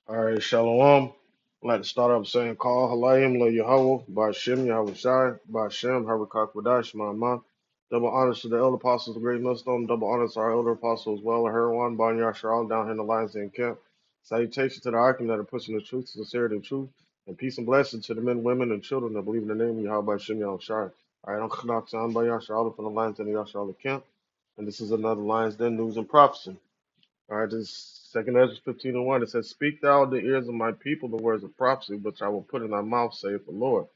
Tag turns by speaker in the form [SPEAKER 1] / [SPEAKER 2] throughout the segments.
[SPEAKER 1] All right, Shalom. I'd like to start off saying, Call Halayim La Yahweh, Ba'Shem Yahweh Shai, Ba'Shem, Harakak Wadash, Ma'amah. Double honors to the elder apostles, the great millstone, double honors to our elder apostle as well, Herwan, Bon Yashar, down here in the Lions Den camp. Salutation to the Arkham that are pushing the truth, sincerity, and truth, and peace and blessing to the men, women, and children that believe in the name of Yahweh Ba'Shem Yahweh Shai. All right, I'm Khanak San Bon Yashar, from the Lions Den Yashar camp, and this is another Lions Den news and prophecy. All right, this second Ezra 15:1. It says, Speak thou in the ears of my people the words of prophecy, which I will put in thy mouth, saith the Lord,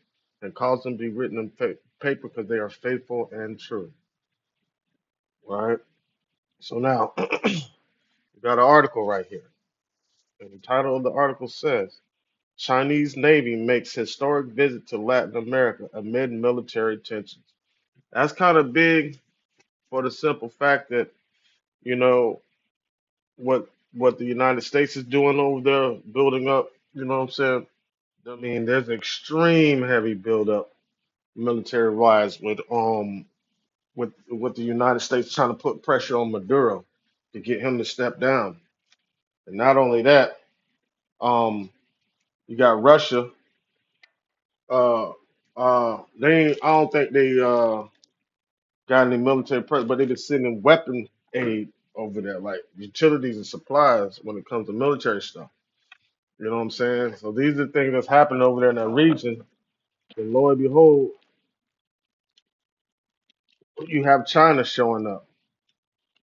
[SPEAKER 1] and cause them to be written in paper, because they are faithful and true. All right. So now we got an article right here. And the title of the article says, Chinese Navy makes historic visit to Latin America amid military tensions. That's kind of big for the simple fact that, you know, what the United States is doing over there, building up, you know what I'm saying? I mean, there's extreme heavy buildup military wise with the United States trying to put pressure on Maduro to get him to step down. And not only that, um, you got Russia. I don't think they got any military pressure, but they just sending weapon aid over there, like utilities and supplies when it comes to military stuff. You know what I'm saying? So these are things that's happening over there in that region. And lo and behold, you have China showing up,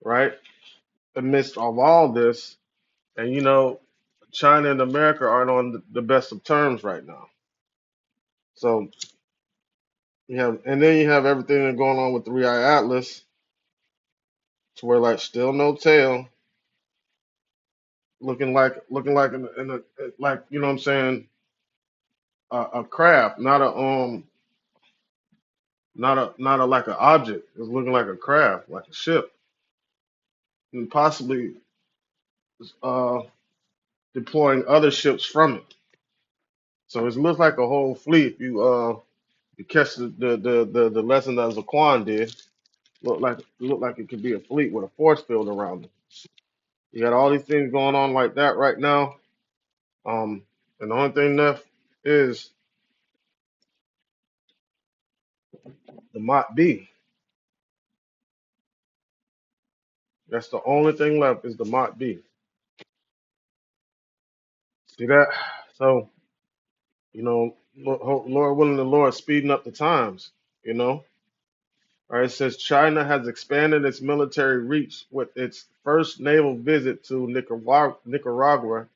[SPEAKER 1] right? Amidst of all this, and China and America aren't on the best of terms right now. So and then you have everything that's going on with the Eye Atlas, to where like still no tail, looking like like what I'm saying, a craft, not a like an object. It's looking like a craft, like a ship, and possibly uh deploying other ships from it. So it looks like a whole fleet. If you catch the lesson that Zaquan did, look like it could be a fleet with a force field around it. You got all these things going on like that right now. And the only thing left is the Mach B. That's the only thing left is the Mach B. See that? So Lord willing, the Lord speeding up the times. You know. All right, it says China has expanded its military reach with its first naval visit to Nicaragua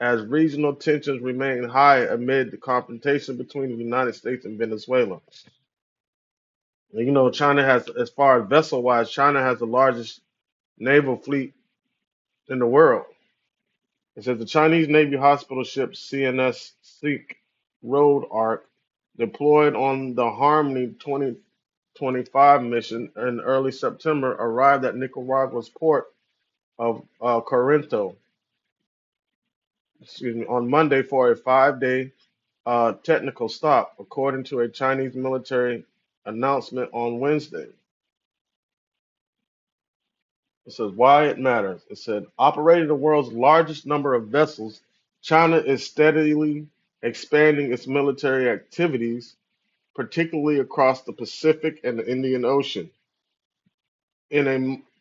[SPEAKER 1] as regional tensions remain high amid the confrontation between the United States and Venezuela. And, China has, as far as vessel wise, China has the largest naval fleet in the world. It says the Chinese Navy hospital ship CNS Silk Road Ark deployed on the Harmony 2025 mission in early September arrived at Nicaragua's port of Corinto, on Monday for a 5-day technical stop, according to a Chinese military announcement on Wednesday. It says why it matters. It said operating the world's largest number of vessels, China is steadily expanding its military activities, particularly across the Pacific and the Indian Ocean, in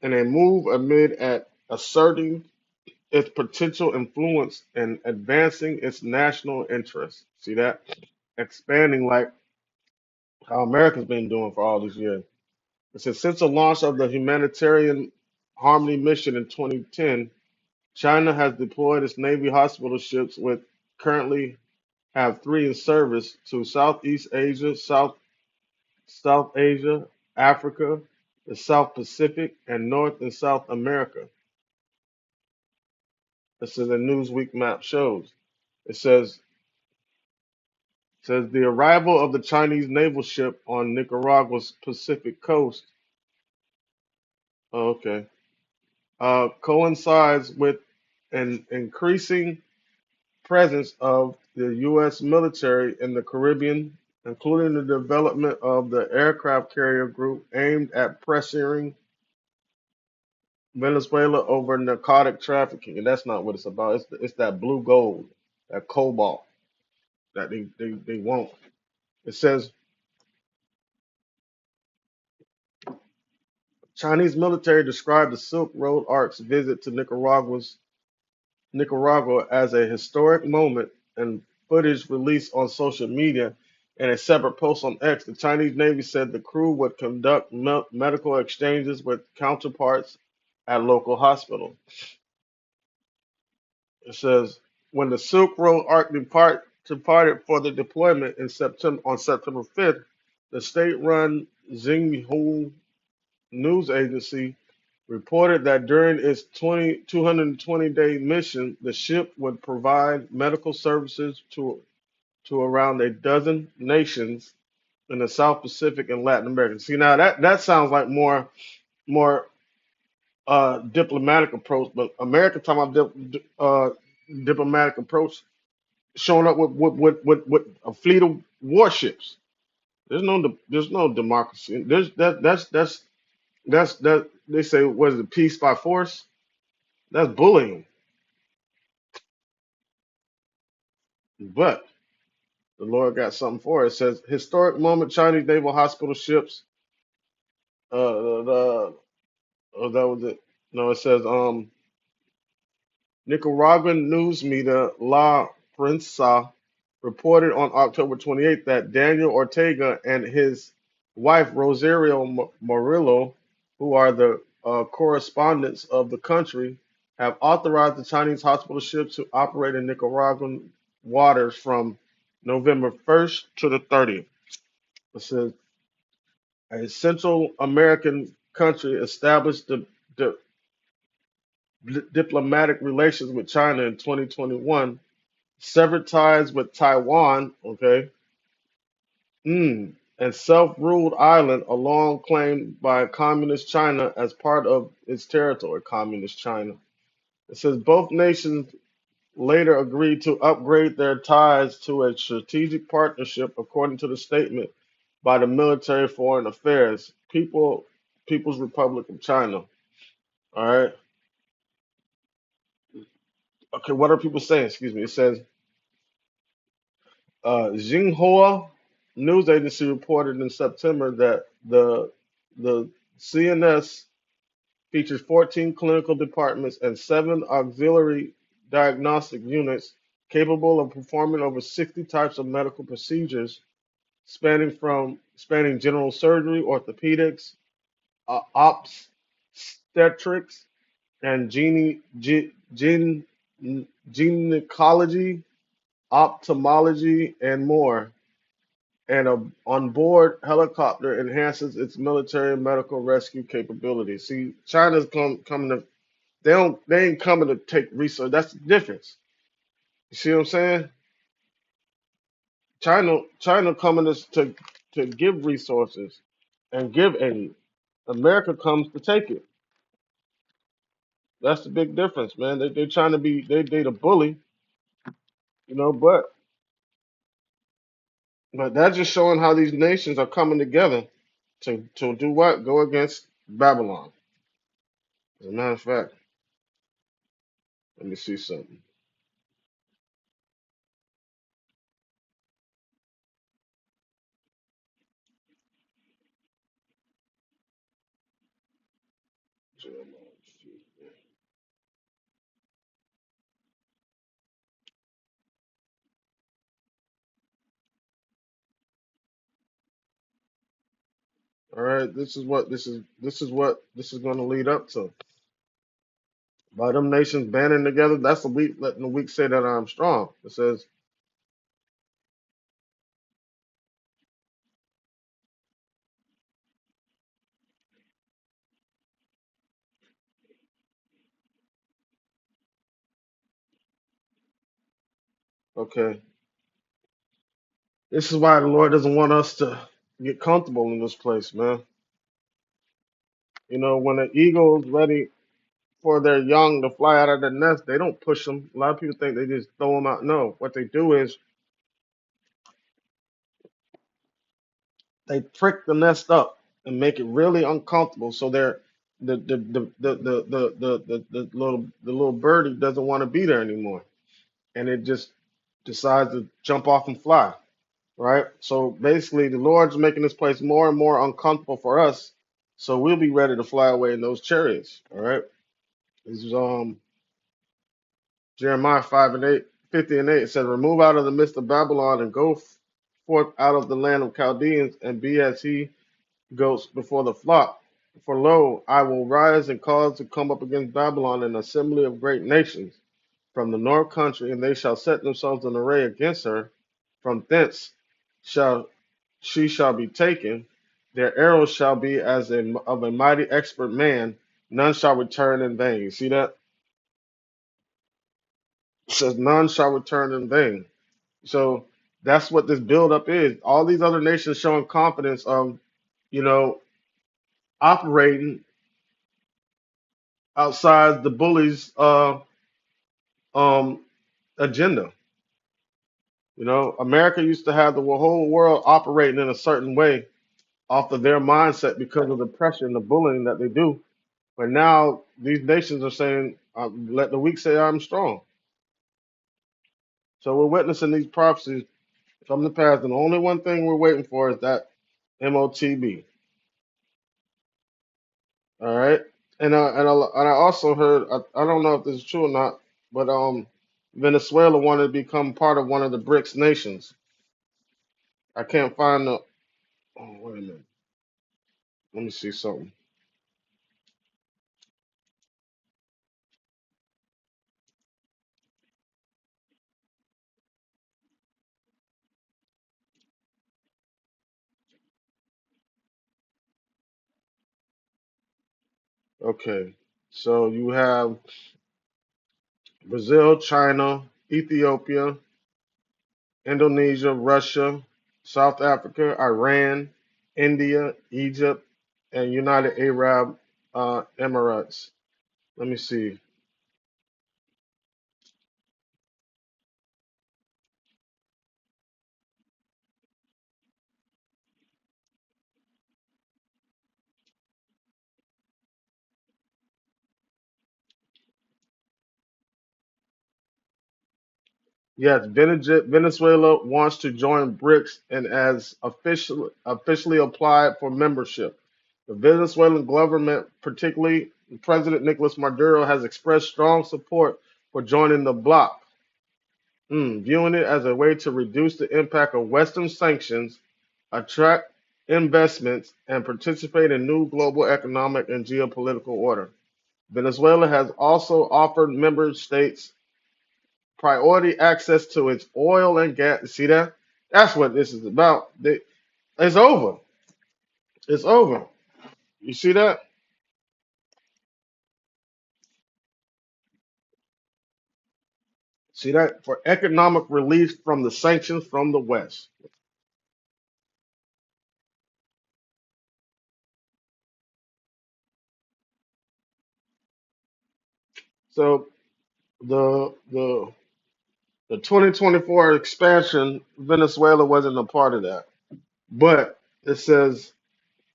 [SPEAKER 1] a move amid at asserting its potential influence and advancing its national interests. See that? Expanding like how America's been doing for all these years. It says since the launch of the humanitarian Harmony mission in 2010, China has deployed its Navy hospital ships, with currently have three in service to Southeast Asia, South Asia, Africa, the South Pacific, and North and South America. This is a Newsweek map shows. It says the arrival of the Chinese naval ship on Nicaragua's Pacific coast, okay, coincides with an increasing presence of the U.S. military in the Caribbean, including the development of the aircraft carrier group aimed at pressuring Venezuela over narcotic trafficking, and that's not what it's about. It's that blue gold, that cobalt that they want. It says Chinese military described the Silk Road Arc's visit to Nicaragua as a historic moment, and footage released on social media and a separate post on X. The Chinese Navy said the crew would conduct medical exchanges with counterparts at local hospitals. It says when the Silk Road Arc departed for the deployment in September on September 5th, the state-run Xinhua news agency reported that during its 220-day mission, the ship would provide medical services to around a dozen nations in the South Pacific and Latin America. See, now that sounds like more diplomatic approach, but America talking about diplomatic approach, showing up with a fleet of warships. There's no democracy. That they say what is it, peace by force? That's bullying. But the Lord got something for it. It says historic moment Chinese naval hospital ships. That was it. No, it says Nicaraguan news media La Prensa reported on October 28th that Daniel Ortega and his wife Rosario Murillo, who are the correspondents of the country, have authorized the Chinese hospital ships to operate in Nicaraguan waters from November 1st to the 30th. It says a Central American country established the diplomatic relations with China in 2021, severed ties with Taiwan, okay, and self-ruled island, a long claimed by communist China as part of its territory, communist China. It says both nations later agreed to upgrade their ties to a strategic partnership, according to the statement by the Military Foreign Affairs, People's Republic of China. All right. Okay, what are people saying? Excuse me. It says Xinhua news agency reported in September that the CNS features 14 clinical departments and 7 auxiliary diagnostic units capable of performing over 60 types of medical procedures, spanning general surgery, orthopedics, obstetrics, and gynecology, ophthalmology, and more. And a onboard helicopter enhances its military and medical rescue capabilities. See, China's coming to they ain't coming to take research. That's the difference. You see what I'm saying? China coming to give resources and give aid. America comes to take it. That's the big difference, man. They're trying to be they the bully, but that's just showing how these nations are coming together to do what? Go against Babylon. As a matter of fact, let me see something. All right, this is going to lead up to. By them nations banding together, that's the weak letting the weak say that I'm strong. It says, okay, this is why the Lord doesn't want us to get comfortable in this place, man. When an eagle is ready for their young to fly out of the nest, they don't push them. A lot of people think they just throw them out. No, what they do is they prick the nest up and make it really uncomfortable. So the little birdie doesn't want to be there anymore, and it just decides to jump off and fly. Right. So basically, the Lord's making this place more and more uncomfortable for us, so we'll be ready to fly away in those chariots. All right. This is Jeremiah 5 and 8, 50 and 8. It says, "Remove out of the midst of Babylon and go forth out of the land of Chaldeans and be as he goes before the flock. For lo, I will rise and cause to come up against Babylon an assembly of great nations from the north country, and they shall set themselves in array against her. From thence shall she shall be taken. Their arrows shall be as of a mighty expert man. None shall return in vain." You see that? It says none shall return in vain. So that's what this buildup is. All these other nations showing confidence of, you know, operating outside the bully's um, agenda. America used to have the whole world operating in a certain way off of their mindset because of the pressure and the bullying that they do. But now these nations are saying, "Let the weak say I'm strong." So we're witnessing these prophecies come to pass, and the only one thing we're waiting for is that MOTB. All right, and I also heard, I don't know if this is true or not, but Venezuela wanted to become part of one of the BRICS nations. I can't find the. Oh, wait a minute. Let me see something. Okay, so you have Brazil, China, Ethiopia, Indonesia, Russia, South Africa, Iran, India, Egypt, and United Arab Emirates. Let me see. Yes, Venezuela wants to join BRICS and has officially applied for membership. The Venezuelan government, particularly President Nicolas Maduro, has expressed strong support for joining the bloc, viewing it as a way to reduce the impact of Western sanctions, attract investments, and participate in new global economic and geopolitical order. Venezuela has also offered member states priority access to its oil and gas. See that? That's what this is about. It's over. It's over. You see that? See that? For economic relief from the sanctions from the West. So the 2024 expansion, Venezuela wasn't a part of that. But it says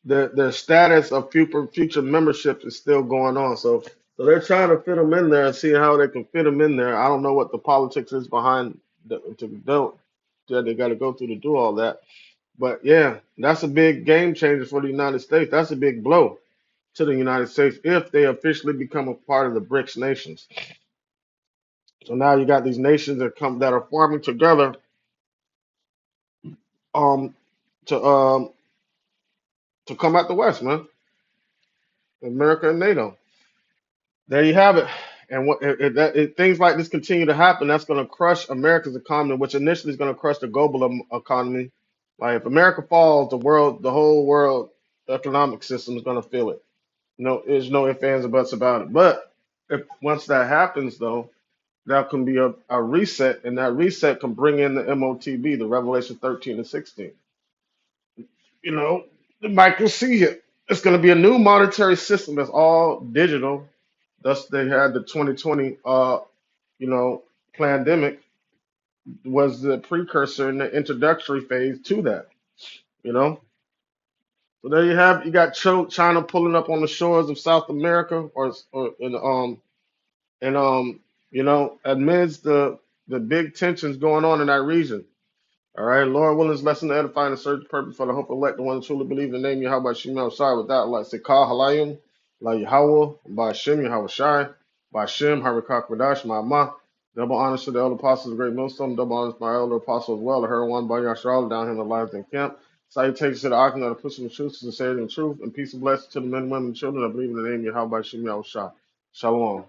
[SPEAKER 1] the status of future membership is still going on. So they're trying to fit them in there and see how they can fit them in there. I don't know what the politics is behind to do that they got to go through to do all that. But yeah, that's a big game changer for the United States. That's a big blow to the United States if they officially become a part of the BRICS nations. So now you got these nations that are forming together um to um to come at the West, man. America and NATO. There you have it. And things like this continue to happen, that's going to crush America's economy, which initially is going to crush the global economy. Like if America falls, the whole world economic system is going to feel it. No, there's no ifs, ands, or buts about it. But if once that happens, though, that can be a reset, and that reset can bring in the MOTB, the Revelation 13 and 16. You know, the Michael see it. It's going to be a new monetary system that's all digital. Thus, they had the 2020, you know, pandemic was the precursor and the introductory phase to that. You know, So there you have you got China pulling up on the shores of South America, or in and amidst the big tensions going on in that region. All right, Lord willing, is lesson to edify and serve the purpose for the hope of elect, the one who truly believe in the name Yahweh Shemel Shai without like Sekah Halayim, La Yahweh, by Shem Yahweh Shai, by Shem Harakak Radash, Ma. Double honors to the elder apostles of the great millstone, double honors to my elder apostle as well, the her one by Yashar, down here in the lives in camp. Salutations to the Ark of the Pushing the truth, sincerity and truth, and peace and blessings to the men, women, and children that believe in the name Yahweh Shemel Shai. Shalom.